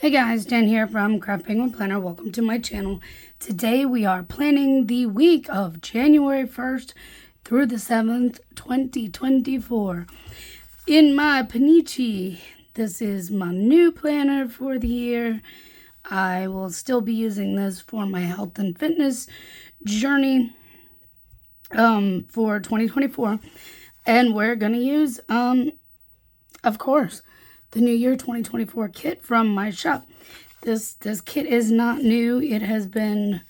Hey guys, Jen here from Craft Penguin Planner. Welcome to my channel. Today we are planning the week of January 1st through the 7th, 2024. In my Pennichi, this is my new planner for the year. I will still be using this for my health and fitness journey for 2024. And we're going to use, of course, the New Year 2024 kit from my shop. This kit is not new. It has been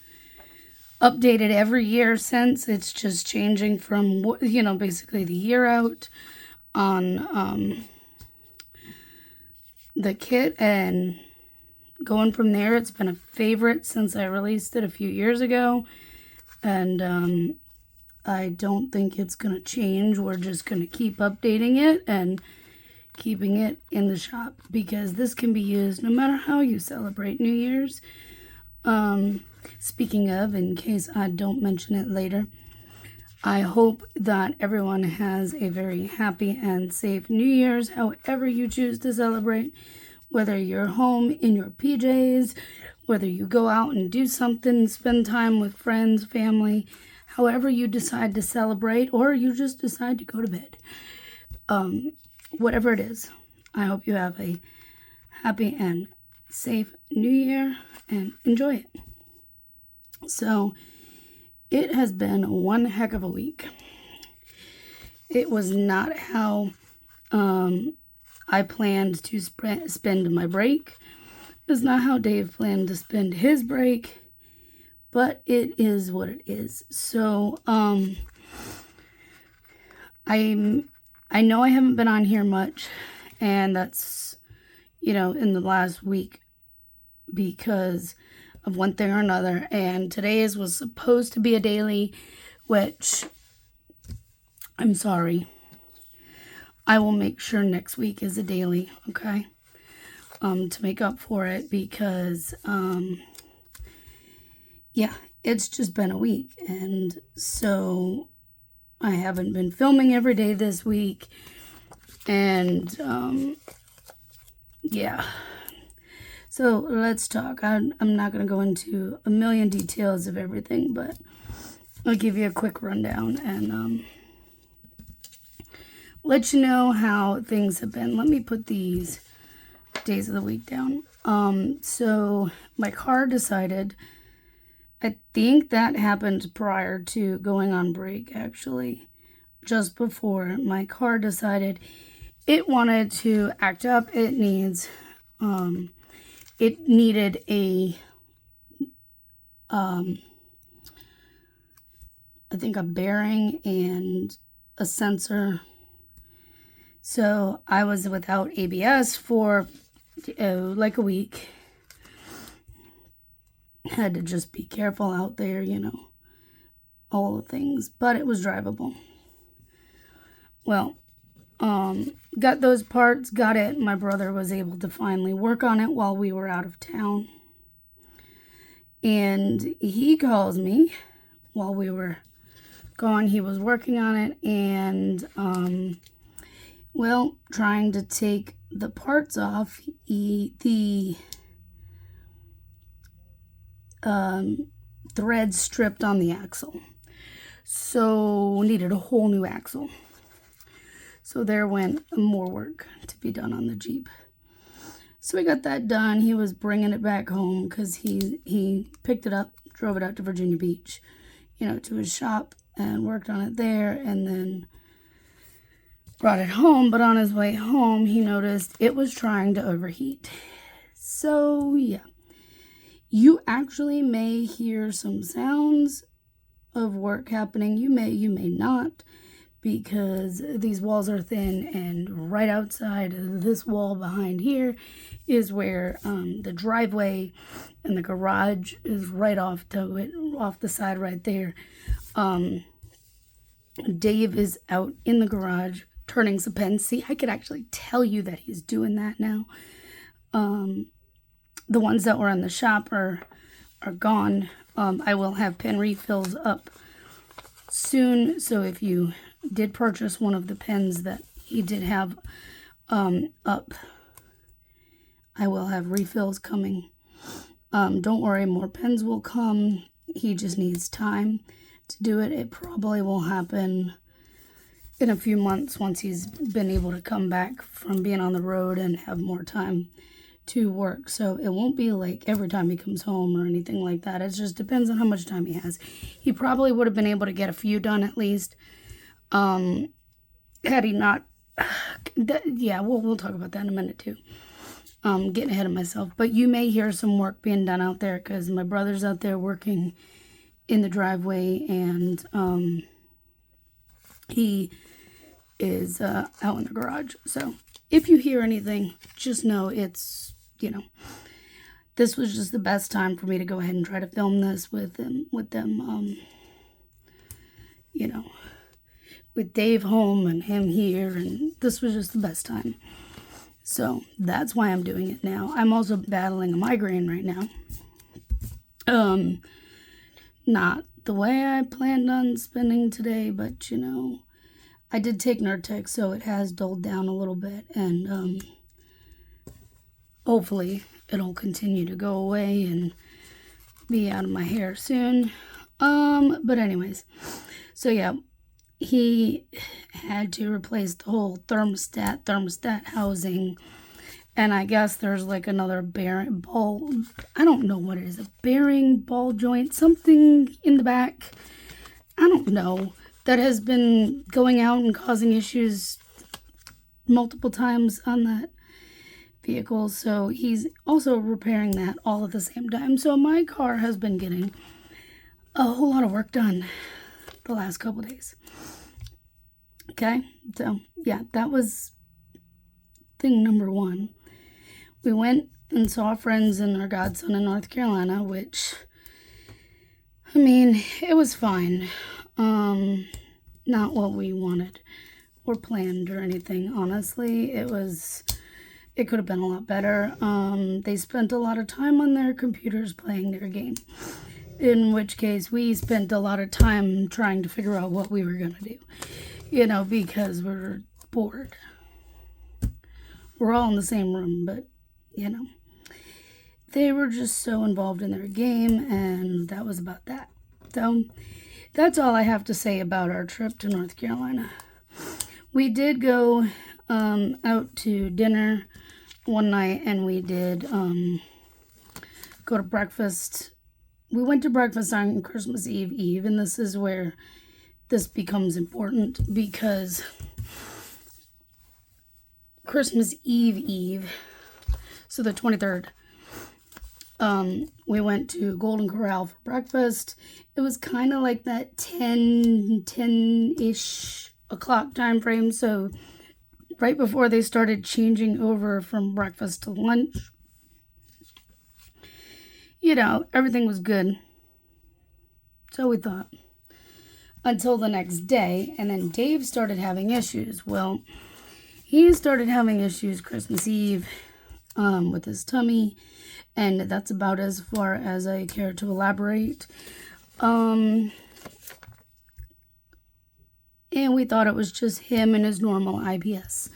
updated every year since. It's just changing from, basically the year out on the kit and going from there. It's been a favorite since I released it a few years ago. And I don't think it's going to change. We're just going to keep updating it and keeping it in the shop because this can be used no matter how you celebrate New Year's. Speaking of, in case I don't mention it later, I hope that everyone has a very happy and safe New Year's, however you choose to celebrate, whether you're home in your PJs, whether you go out and do something, spend time with friends, family, however you decide to celebrate, or you just decide to go to bed. Whatever it is, I hope you have a happy and safe New Year and enjoy it. So, it has been one heck of a week. It was not how I planned to spend my break. It's not how Dave planned to spend his break, but it is what it is. So, I know I haven't been on here much, and that's, in the last week because of one thing or another. And today's was supposed to be a daily, which I'm sorry. I will make sure next week is a daily, okay? To make up for it because, it's just been a week. And so I haven't been filming every day this week, and so let's talk. I'm not going to go into a million details of everything, but I'll give you a quick rundown and let you know how things have been. Let me put these days of the week down. So my car decided, I think that happened prior to going on break, actually. Just before, my car decided it wanted to act up. It needed a, I think a bearing and a sensor. So I was without ABS for like a week. Had to just be careful out there, all the things, but it was drivable. Well, got those parts, got it. My brother was able to finally work on it while we were out of town. And he calls me while we were gone. He was working on it and, trying to take the parts off, the threads stripped on the axle, so needed a whole new axle. So there went more work to be done on the Jeep. So we got that done. He was bringing it back home because he picked it up, drove it out to Virginia Beach, to his shop and worked on it there, and then brought it home. But on his way home, he noticed it was trying to overheat. So yeah. You actually may hear some sounds of work happening. You may not, because these walls are thin, and right outside this wall behind here is where the driveway and the garage is right off the side right there. Dave is out in the garage turning some pens. See, I could actually tell you that he's doing that now. The ones that were in the shop are gone. I will have pen refills up soon. So if you did purchase one of the pens that he did have up, I will have refills coming. Don't worry, more pens will come. He just needs time to do it. It probably will happen in a few months once he's been able to come back from being on the road and have more time to work. So it won't be like every time he comes home or anything like that. It just depends on how much time he has. He probably would have been able to get a few done at least. Had he not, yeah, we'll talk about that in a minute too. Getting ahead of myself, but you may hear some work being done out there because my brother's out there working in the driveway, and he is out in the garage. So if you hear anything, just know it's, this was just the best time for me to go ahead and try to film this with them, with Dave home and him here, and this was just the best time. So that's why I'm doing it now. I'm also battling a migraine right now. Not the way I planned on spending today, but I did take Nurtec, so it has dulled down a little bit, and hopefully it'll continue to go away and be out of my hair soon. But anyways, so yeah, he had to replace the whole thermostat housing, and I guess there's like another bearing ball, I don't know what it is, a bearing ball joint, something in the back, I don't know, that has been going out and causing issues multiple times on that vehicle. So he's also repairing that all at the same time. So my car has been getting a whole lot of work done the last couple days. Okay, so yeah, that was thing number one. We went and saw friends and our godson in North Carolina, which, I mean, it was fine. Not what we wanted or planned or anything, honestly. It could have been a lot better. They spent a lot of time on their computers playing their game. In which case, we spent a lot of time trying to figure out what we were going to do. Because we're bored. We're all in the same room, but, they were just so involved in their game, and that was about that. So, that's all I have to say about our trip to North Carolina. We did go out to dinner one night, and we did go to breakfast. We went to breakfast on Christmas Eve, and this is where this becomes important, because Christmas Eve, so the 23rd, we went to Golden Corral for breakfast. It was kind of like that 10-ish o'clock time frame, so right before they started changing over from breakfast to lunch. Everything was good. So we thought. Until the next day, and then Dave started having issues. Well, he started having issues Christmas Eve with his tummy, and that's about as far as I care to elaborate. And we thought it was just him and his normal IBS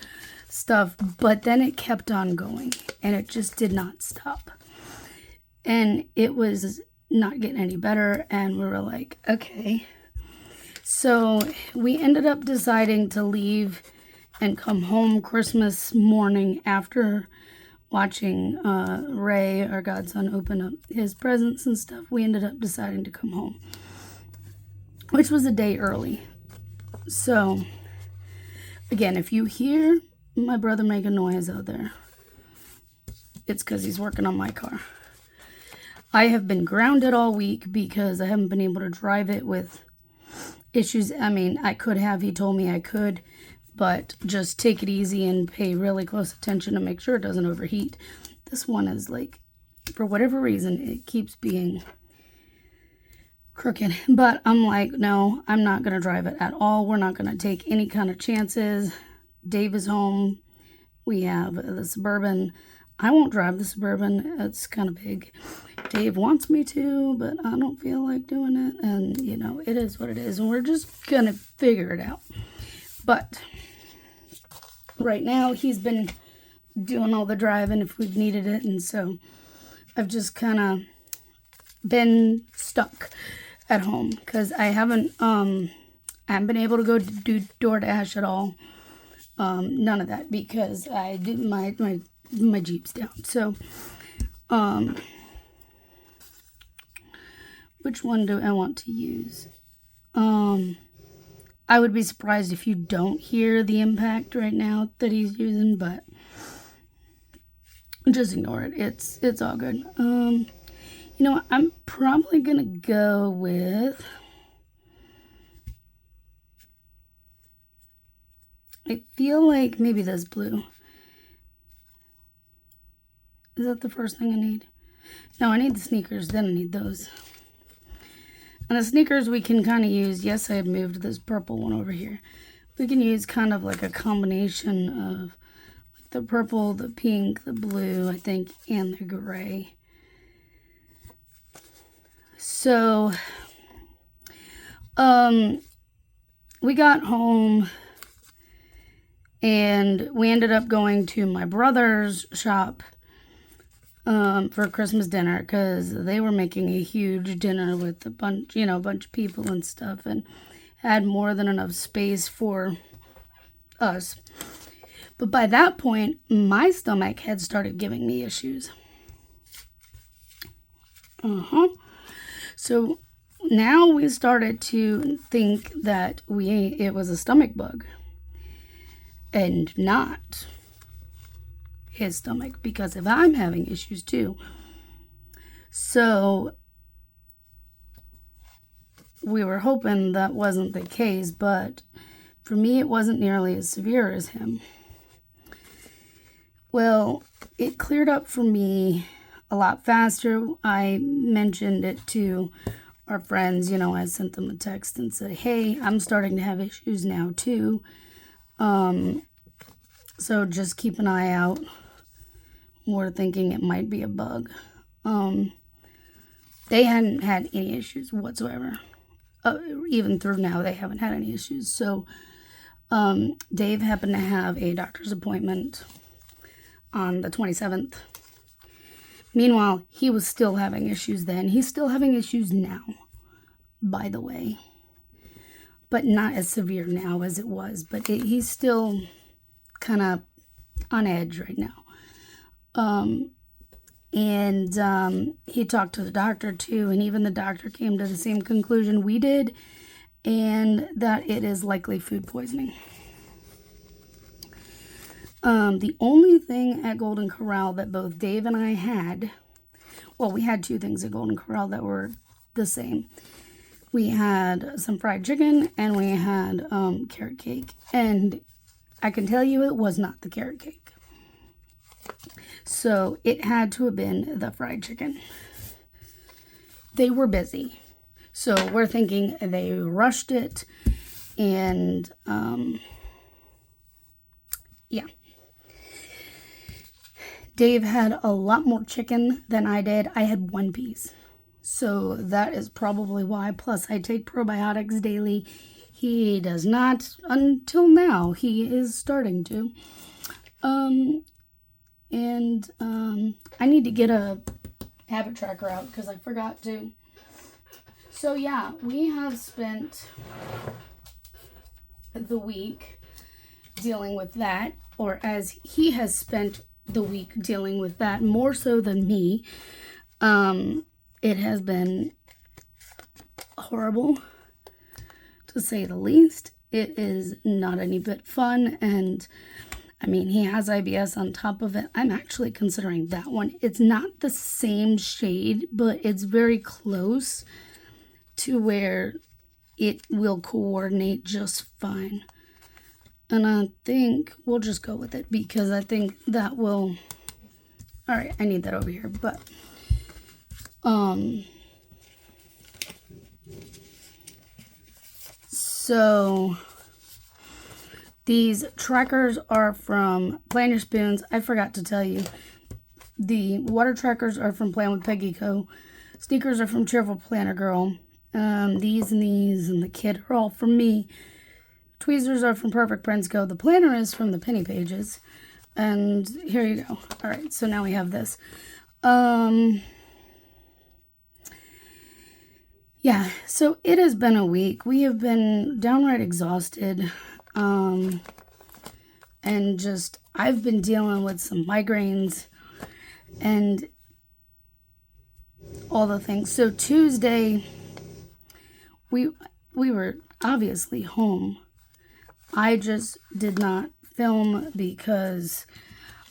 stuff, but then it kept on going, and it just did not stop. And it was not getting any better, and we were like, okay. So we ended up deciding to leave and come home Christmas morning after watching Ray, our godson, open up his presents and stuff. We ended up deciding to come home, which was a day early. So, again, if you hear my brother make a noise out there, it's because he's working on my car. I have been grounded all week because I haven't been able to drive it with issues. I mean, I could have. He told me I could, but just take it easy and pay really close attention to make sure it doesn't overheat. This one is like, for whatever reason, it keeps being crooked. But I'm like, no, I'm not going to drive it at all. We're not going to take any kind of chances. Dave is home. We have the Suburban. I won't drive the Suburban. It's kind of big. Dave wants me to, but I don't feel like doing it. And, it is what it is. And we're just going to figure it out. But right now, he's been doing all the driving if we've needed it. And so I've just kind of been stuck at home because I haven't been able to go do DoorDash at all. None of that because I did my Jeep's down. So which one do I want to use? I would be surprised if you don't hear the impact right now that he's using, but just ignore it. It's all good. You know what? I'm probably gonna go with, I feel like maybe this blue. Is that the first thing I need? No, I need the sneakers, then I need those. And the sneakers we can kind of use, yes, I had moved this purple one over here. We can use kind of like a combination of the purple, the pink, the blue, I think, and the gray. So, we got home and we ended up going to my brother's shop for Christmas dinner because they were making a huge dinner with a bunch of people and stuff, and had more than enough space for us. But by that point, my stomach had started giving me issues. So now we started to think that it was a stomach bug and not his stomach, because if I'm having issues too. So we were hoping that wasn't the case, but for me it wasn't nearly as severe as him. Well, it cleared up for me a lot faster. I mentioned it to our friends, I sent them a text and said, hey, I'm starting to have issues now too. So just keep an eye out. We're thinking it might be a bug. They hadn't had any issues whatsoever. Even through now, they haven't had any issues. So Dave happened to have a doctor's appointment on the 27th. Meanwhile, he was still having issues then. He's still having issues now, by the way. But not as severe now as it was. But he's still kind of on edge right now. He talked to the doctor too, and even the doctor came to the same conclusion we did, and that it is likely food poisoning. The only thing at Golden Corral that both Dave and I had, well, we had two things at Golden Corral that were the same. We had some fried chicken and we had carrot cake, and I can tell you it was not the carrot cake. So it had to have been the fried chicken. They were busy. So we're thinking they rushed it. And, yeah. Dave had a lot more chicken than I did. I had one piece. So that is probably why. Plus, I take probiotics daily. He does not until now. He is starting to. I need to get a habit tracker out because I forgot to. So yeah, we have spent the week dealing with that, or as he has spent the week dealing with that, more so than me. It has been horrible, to say the least. It is not any bit fun, and I mean, he has IBS on top of it. I'm actually considering that one. It's not the same shade, but it's very close to where it will coordinate just fine. And I think we'll just go with it because I think that will... All right, I need that over here, but... So... These trackers are from Plan Your Spoons. I forgot to tell you. The water trackers are from Plan with Peggy Co. Sneakers are from Cheerful Planner Girl. These and the kit are all from me. Tweezers are from Perfect Prince Co. The planner is from the Penny Pages. And here you go. All right, so now we have this. Yeah, so it has been a week. We have been downright exhausted. And just, I've been dealing with some migraines and all the things. So Tuesday, we were obviously home. I just did not film because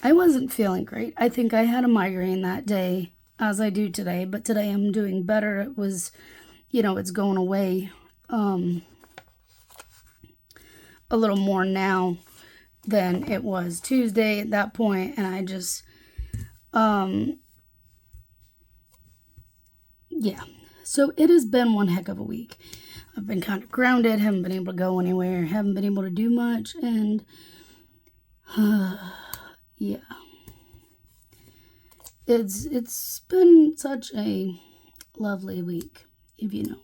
I wasn't feeling great. I think I had a migraine that day, as I do today, but today I'm doing better. It was, it's going away a little more now than it was Tuesday at that point, and I just, yeah. So it has been one heck of a week. I've been kind of grounded, haven't been able to go anywhere, haven't been able to do much, and yeah. It's been such a lovely week, if you know.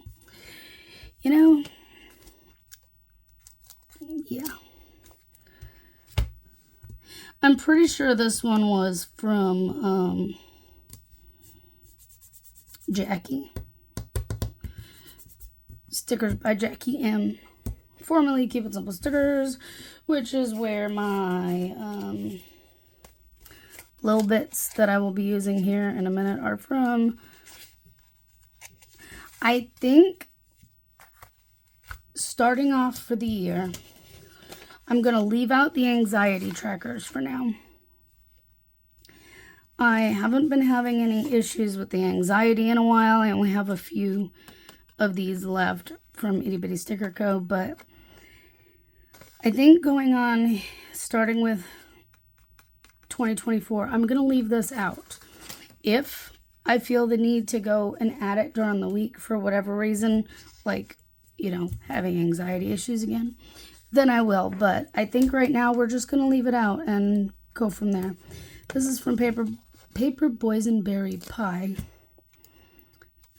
Yeah. I'm pretty sure this one was from Jackie. Stickers by Jackie M. Formerly Keep It Simple Stickers, which is where my little bits that I will be using here in a minute are from. I think starting off for the year, I'm going to leave out the anxiety trackers for now. I haven't been having any issues with the anxiety in a while. I only have a few of these left from Itty Bitty Sticker Co. But I think going on, starting with 2024, I'm going to leave this out. If I feel the need to go and add it during the week for whatever reason, like, having anxiety issues again, then I will. But I think right now we're just going to leave it out and go from there. This is from Paper Boysenberry Pie.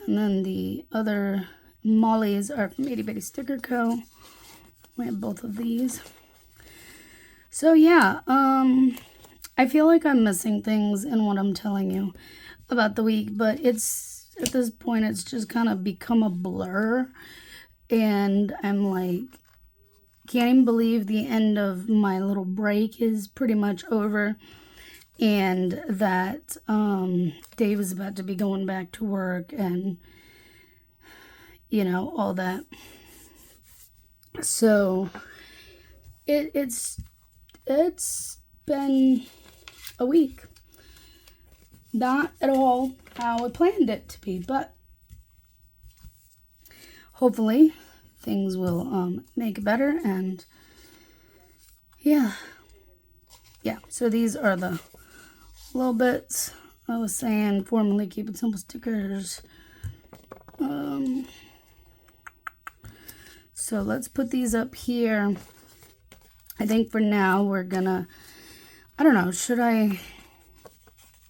And then the other Mollies are from Itty Bitty Sticker Co. We have both of these. So yeah, I feel like I'm missing things in what I'm telling you about the week, but it's, at this point, it's just kind of become a blur. And I'm like, can't even believe the end of my little break is pretty much over. And that Dave is about to be going back to work and, all that. So it's been a week. Not at all how I planned it to be, but hopefully things will make it better. And yeah, so these are the little bits I was saying, formerly Keep It Simple Stickers. So let's put these up here. I think for now we're gonna, I don't know, should I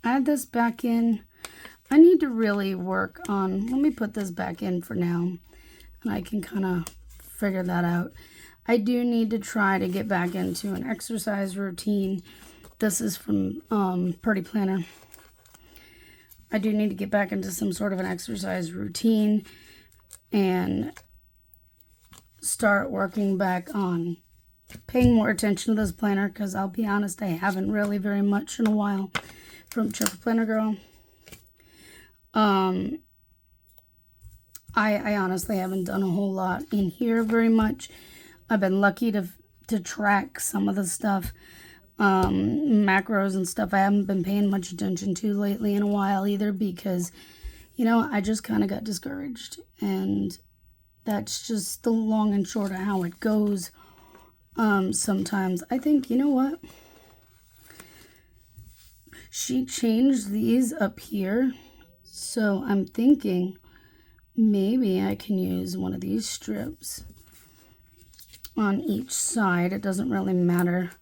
add this back in? I need to really work on, let me put this back in for now, and I can kind of figure that out. I do need to try to get back into an exercise routine. This is from Purdy Planner. I do need to get back into some sort of an exercise routine and start working back on paying more attention to this planner, because I'll be honest, I haven't really very much in a while from Chipper Planner Girl. I honestly haven't done a whole lot in here very much. I've been lucky to track some of the stuff, macros and stuff I haven't been paying much attention to lately in a while either, because, I just kind of got discouraged, and that's just the long and short of how it goes. Sometimes I think, you know what? She changed these up here, so I'm thinking maybe I can use one of these strips on each side. It doesn't really matter.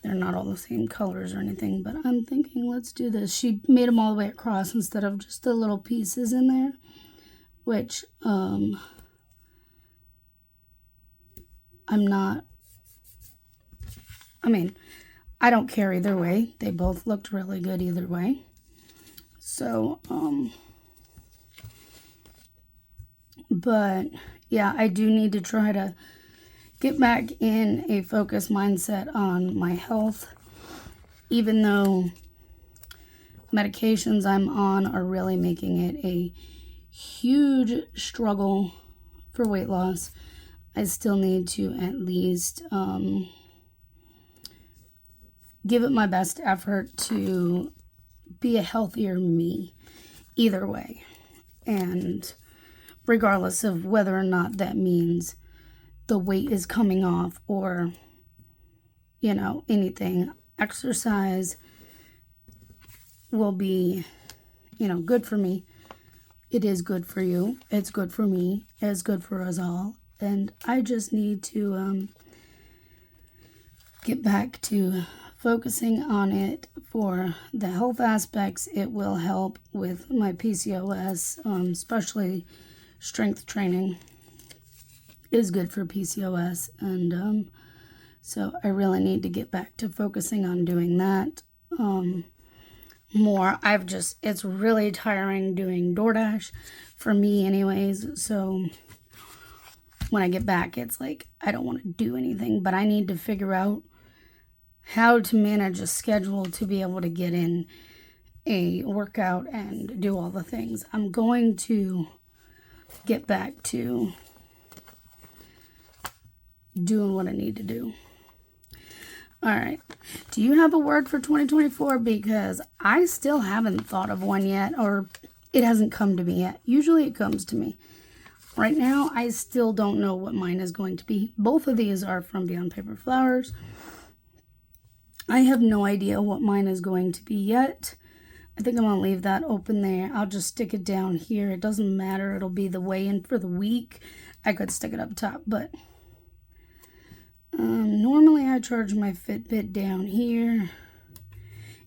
They're not all the same colors or anything, but I'm thinking let's do this. She made them all the way across instead of just the little pieces in there, which I don't care either way. They both looked really good either way. So, but yeah, I do need to try to get back in a focused mindset on my health, even though medications I'm on are really making it a huge struggle for weight loss. I still need to at least give it my best effort to be a healthier me either way. And regardless of whether or not that means the weight is coming off or, you know, anything, exercise will be, you know, good for me. It is good for you. It's good for me. It's good for us all. And I just need to get back to focusing on it for the health aspects. It will help with my PCOS, especially strength training is good for PCOS. And so I really need to get back to focusing on doing that more. It's really tiring doing DoorDash for me anyways. So when I get back, it's like I don't want to do anything, but I need to figure out how to manage a schedule to be able to get in a workout and do all the things. I'm going to get back to doing what I need to do. All right. Do you have a word for 2024? Because I still haven't thought of one yet, or it hasn't come to me yet. Usually it comes to me. Right now, I still don't know what mine is going to be. Both of these are from Beyond Paper Flowers. I have no idea what mine is going to be yet. I think I'm going to leave that open there. I'll just stick it down here. It doesn't matter. It'll be the weigh-in for the week. I could stick it up top, but normally I charge my Fitbit down here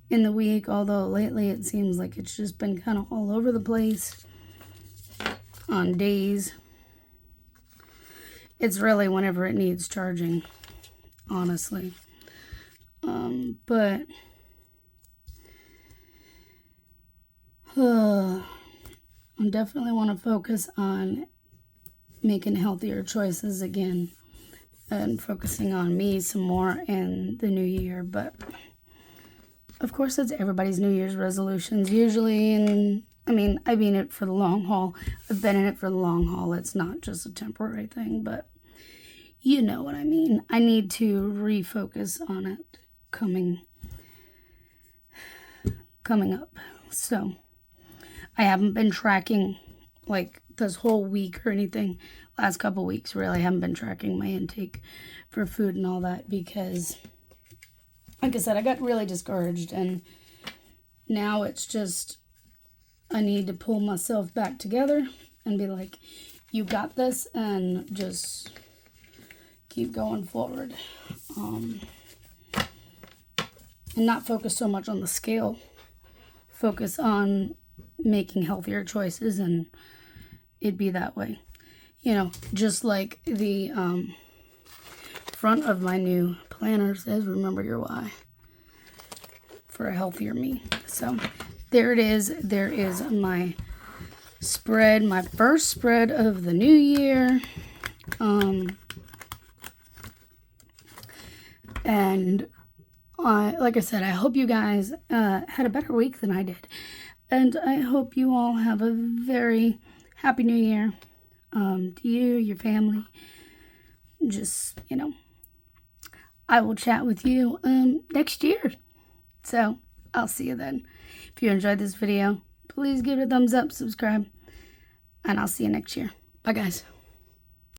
in the week, although lately it seems like it's just been kind of all over the place on days. It's really whenever it needs charging, honestly. But I definitely want to focus on making healthier choices again and focusing on me some more in the new year. But of course, that's everybody's New Year's resolutions usually. And I mean it for the long haul. I've been in it for the long haul. It's not just a temporary thing, but you know what I mean. I need to refocus on it coming up. So I haven't been tracking like this whole week or anything. Last couple weeks, really, I haven't been tracking my intake for food and all that because, like I said, I got really discouraged, and now it's just I need to pull myself back together and be like, you got this, and just keep going forward. And not focus so much on the scale. Focus on making healthier choices, and it'd be that way. You know, just like the front of my new planner says, remember your why for a healthier me. So there it is. There is my spread, my first spread of the new year. And like I said, I hope you guys had a better week than I did. And I hope you all have a very happy new year. To you, your family. Just, you know, I will chat with you next year. So I'll see you then. If you enjoyed this video, please give it a thumbs up, subscribe, and I'll see you next year. Bye, guys.